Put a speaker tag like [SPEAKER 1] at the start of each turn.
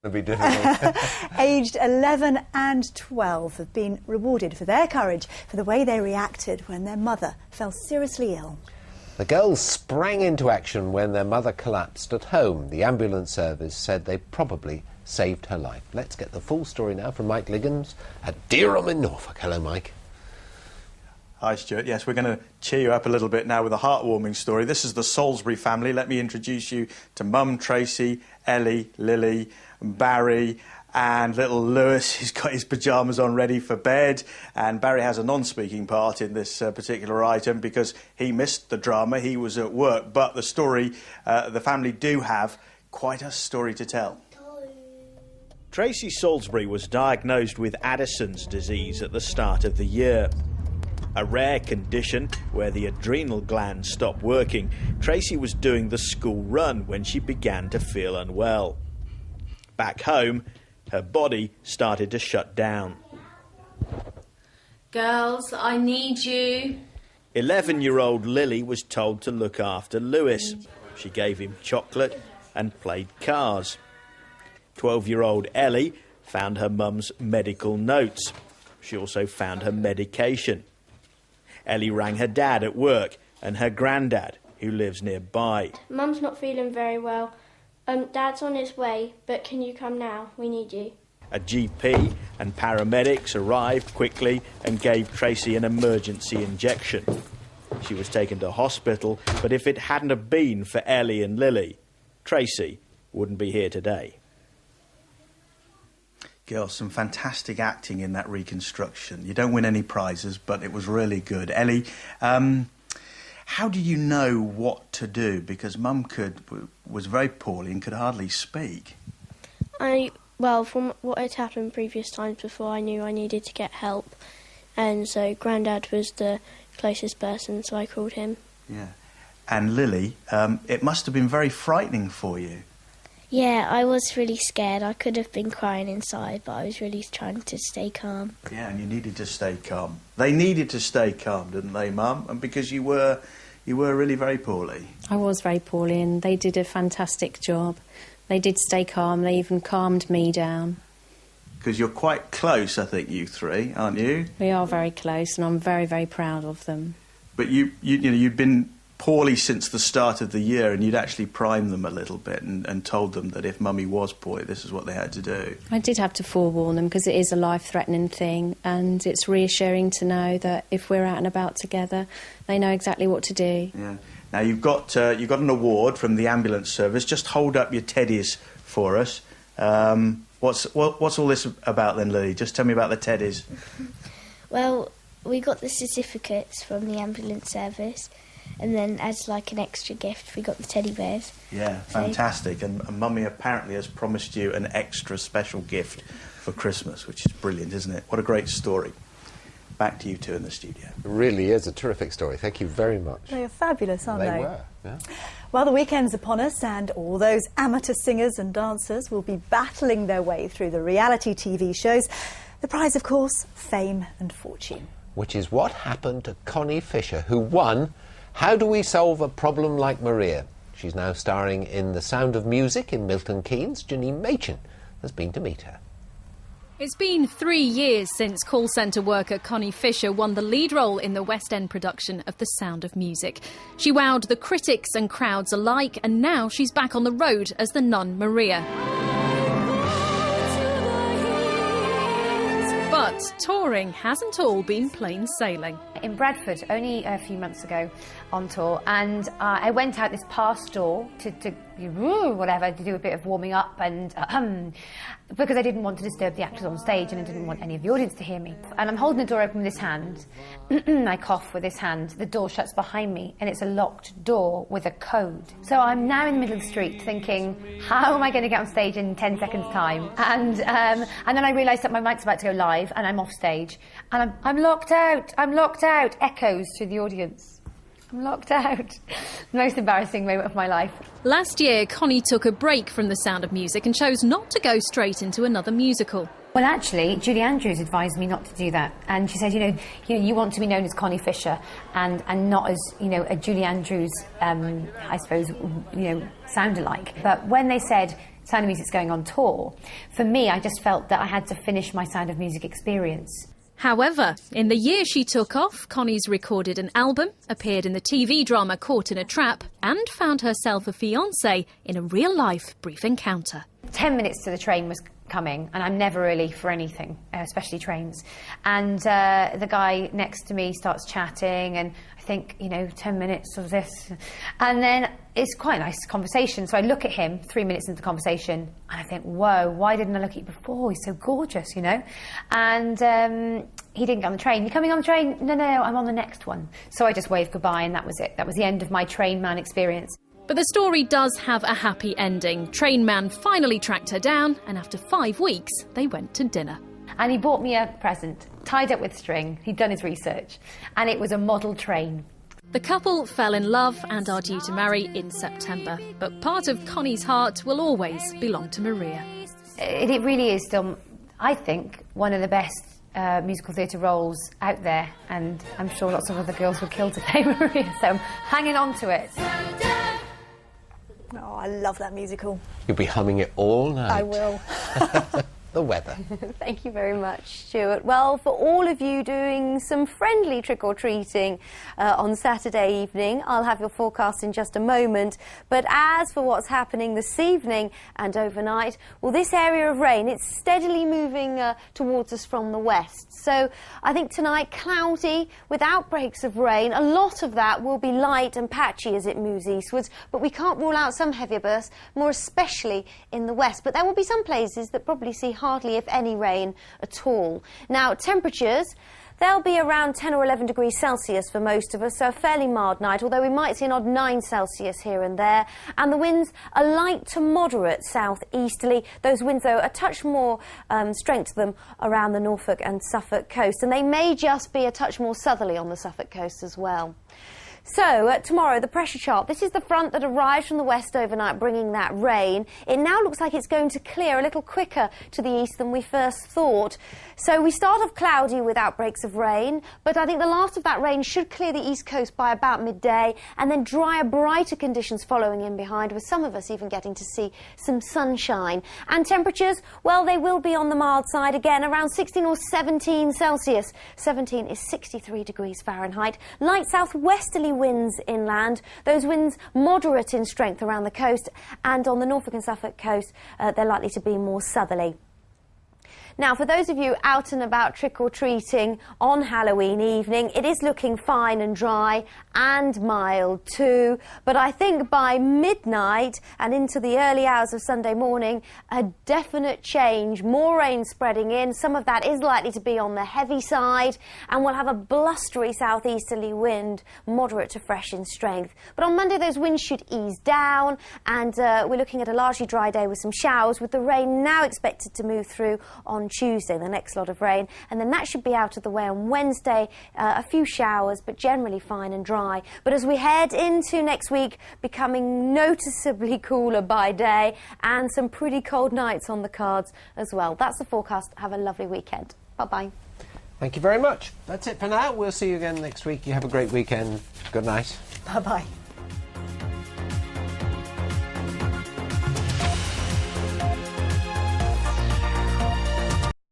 [SPEAKER 1] It'll be difficult.
[SPEAKER 2] Aged 11 and 12 have been rewarded for their courage, for the way they reacted when their mother fell seriously ill.
[SPEAKER 1] The girls sprang into action when their mother collapsed at home. The ambulance service said they probably saved her life. Let's get the full story now from Mike Liggins at Dereham in Norfolk. Hello, Mike.
[SPEAKER 3] Hi, Stuart. Yes, we're going to cheer you up a little bit now with a heartwarming story. This is the Salisbury family. Let me introduce you to Mum, Tracy, Ellie, Lily, Barry, and little Lewis. He's got his pyjamas on ready for bed, and Barry has a non-speaking part in this particular item because he missed the drama. He was at work, but the story, the family do have quite a story to tell. Tracy Salisbury was diagnosed with Addison's disease at the start of the year. A rare condition where the adrenal glands stop working. Tracy was doing the school run when she began to feel unwell. Back home, her body started to shut down.
[SPEAKER 4] Girls, I need you.
[SPEAKER 3] 11-year-old Lily was told to look after Lewis. She gave him chocolate and played cars. 12-year-old Ellie found her mum's medical notes. She also found her medication. Ellie rang her dad at work and her granddad, who lives nearby.
[SPEAKER 5] Mum's not feeling very well. Dad's on his way, but can you come now? We need you.
[SPEAKER 3] A GP and paramedics arrived quickly and gave Tracy an emergency injection. She was taken to hospital, but if it hadn't have been for Ellie and Lily, Tracy wouldn't be here today. Girls, some fantastic acting in that reconstruction. You don't win any prizes, but it was really good. Ellie, how do you know what to do? Because Mum was very poorly and could hardly speak.
[SPEAKER 5] Well, from what had happened previous times before, I knew I needed to get help. And so Grandad was the closest person, so I called him.
[SPEAKER 3] Yeah. And Lily, it must have been very frightening for you.
[SPEAKER 5] Yeah, I was really scared. I could have been crying inside, but I was really trying to stay calm.
[SPEAKER 3] Yeah, and you needed to stay calm. They needed to stay calm, didn't they, Mum? And because you were really very poorly.
[SPEAKER 6] I was very poorly, and they did a fantastic job. They did stay calm. They even calmed me down.
[SPEAKER 3] Because you're quite close, I think, you three, aren't you?
[SPEAKER 6] We are very close, and I'm very, very proud of them.
[SPEAKER 3] But you'd been poorly since the start of the year, and you'd actually primed them a little bit and told them that if Mummy was poorly, this is what they had to do.
[SPEAKER 6] I did have to forewarn them because it is a life-threatening thing, and it's reassuring to know that if we're out and about together, they know exactly what to do.
[SPEAKER 3] Yeah. Now, you've got an award from the ambulance service. Just hold up your teddies for us. What's all this about then, Lily? Just tell me about the teddies.
[SPEAKER 5] Well, we got the certificates from the ambulance service, and then as like an extra gift, we got the teddy bears.
[SPEAKER 3] Yeah, fantastic. And Mummy apparently has promised you an extra special gift for Christmas, which is brilliant, isn't it? What a great story. Back to you two in the studio.
[SPEAKER 1] It really is a terrific story. Thank you very much.
[SPEAKER 2] They are fabulous, aren't they?
[SPEAKER 1] They were, yeah.
[SPEAKER 2] Well, the weekend's upon us, and all those amateur singers and dancers will be battling their way through the reality TV shows. The prize, of course, fame and fortune.
[SPEAKER 1] Which is what happened to Connie Fisher, who won How Do We Solve a Problem Like Maria? She's now starring in The Sound of Music in Milton Keynes. Janine Machin has been to meet her.
[SPEAKER 7] It's been 3 years since call centre worker Connie Fisher won the lead role in the West End production of The Sound of Music. She wowed the critics and crowds alike, and now she's back on the road as the nun Maria. But touring hasn't all been plain sailing.
[SPEAKER 8] In Bradford, only a few months ago, on tour, and I went out this past door to do a bit of warming up, and because I didn't want to disturb the actors on stage, and I didn't want any of the audience to hear me. And I'm holding the door open with this hand. I cough with this hand. The door shuts behind me, and it's a locked door with a code. So I'm now in the middle of the street thinking, how am I going to get on stage in 10 seconds' time? And then I realised that my mic's about to go live, and I'm off stage, and I'm locked out. I'm locked out. Echoes through the audience. I'm locked out. Most embarrassing moment of my life.
[SPEAKER 7] Last year, Connie took a break from The Sound of Music and chose not to go straight into another musical.
[SPEAKER 8] Well, actually, Julie Andrews advised me not to do that. And she said, you want to be known as Connie Fisher and not as, a Julie Andrews, I suppose, sound alike. But when they said, Sound of Music's going on tour, for me, I just felt that I had to finish my Sound of Music experience.
[SPEAKER 7] However, in the year she took off, Connie's recorded an album, appeared in the TV drama Caught in a Trap, and found herself a fiancé in a real-life brief encounter.
[SPEAKER 8] 10 minutes to the train was coming, and I'm never early for anything, especially trains. And the guy next to me starts chatting, and I think, 10 minutes of this. And then it's quite a nice conversation. So I look at him 3 minutes into the conversation, and I think, whoa, why didn't I look at you before? He's so gorgeous, And he didn't get on the train. You coming on the train? No, I'm on the next one. So I just waved goodbye, and that was it. That was the end of my train man experience.
[SPEAKER 7] But the story does have a happy ending. Train man finally tracked her down, and after 5 weeks, they went to dinner.
[SPEAKER 8] And he bought me a present, tied up with string. He'd done his research, and it was a model train.
[SPEAKER 7] The couple fell in love and are due to marry in September. But part of Connie's heart will always belong to Maria.
[SPEAKER 8] It really is still, I think, one of the best musical theatre roles out there, and I'm sure lots of other girls would kill to play Maria, so I'm hanging on to it.
[SPEAKER 2] Oh, I love that musical.
[SPEAKER 1] You'll be humming it all night.
[SPEAKER 2] I will.
[SPEAKER 1] The weather.
[SPEAKER 9] Thank you very much, Stuart. Well, for all of you doing some friendly trick-or-treating on Saturday evening, I'll have your forecast in just a moment. But as for what's happening this evening and overnight, well, this area of rain, it's steadily moving towards us from the west. So I think tonight, cloudy with outbreaks of rain. A lot of that will be light and patchy as it moves eastwards, but we can't rule out some heavier bursts, more especially in the west. But there will be some places that probably see hardly, if any, rain at all. Now, temperatures, they'll be around 10 or 11 degrees Celsius for most of us, so a fairly mild night, although we might see an odd 9 Celsius here and there. And the winds are light to moderate southeasterly. Those winds, though, a touch more strength to them around the Norfolk and Suffolk coast, and they may just be a touch more southerly on the Suffolk coast as well. So, tomorrow, the pressure chart. This is the front that arrived from the west overnight, bringing that rain. It now looks like it's going to clear a little quicker to the east than we first thought. So we start off cloudy with outbreaks of rain, but I think the last of that rain should clear the east coast by about midday, and then drier, brighter conditions following in behind, with some of us even getting to see some sunshine. And temperatures, well, they will be on the mild side again, around 16 or 17 Celsius. 17 is 63 degrees Fahrenheit. Light southwesterly winds inland. Those winds moderate in strength around the coast, and on the Norfolk and Suffolk coast, they're likely to be more southerly. Now, for those of you out and about trick-or-treating on Halloween evening, it is looking fine and dry and mild too. But I think by midnight and into the early hours of Sunday morning, a definite change. More rain spreading in. Some of that is likely to be on the heavy side, and we'll have a blustery southeasterly wind, moderate to fresh in strength. But on Monday, those winds should ease down, and we're looking at a largely dry day with some showers, with the rain now expected to move through on Tuesday, the next lot of rain, and then that should be out of the way on Wednesday. A few showers, but generally fine and dry. But as we head into next week, becoming noticeably cooler by day, and some pretty cold nights on the cards as well. That's the forecast. Have a lovely weekend. Bye-bye.
[SPEAKER 1] Thank you very much. That's it for now. We'll see you again next week. You have a great weekend. Good night.
[SPEAKER 2] Bye-bye.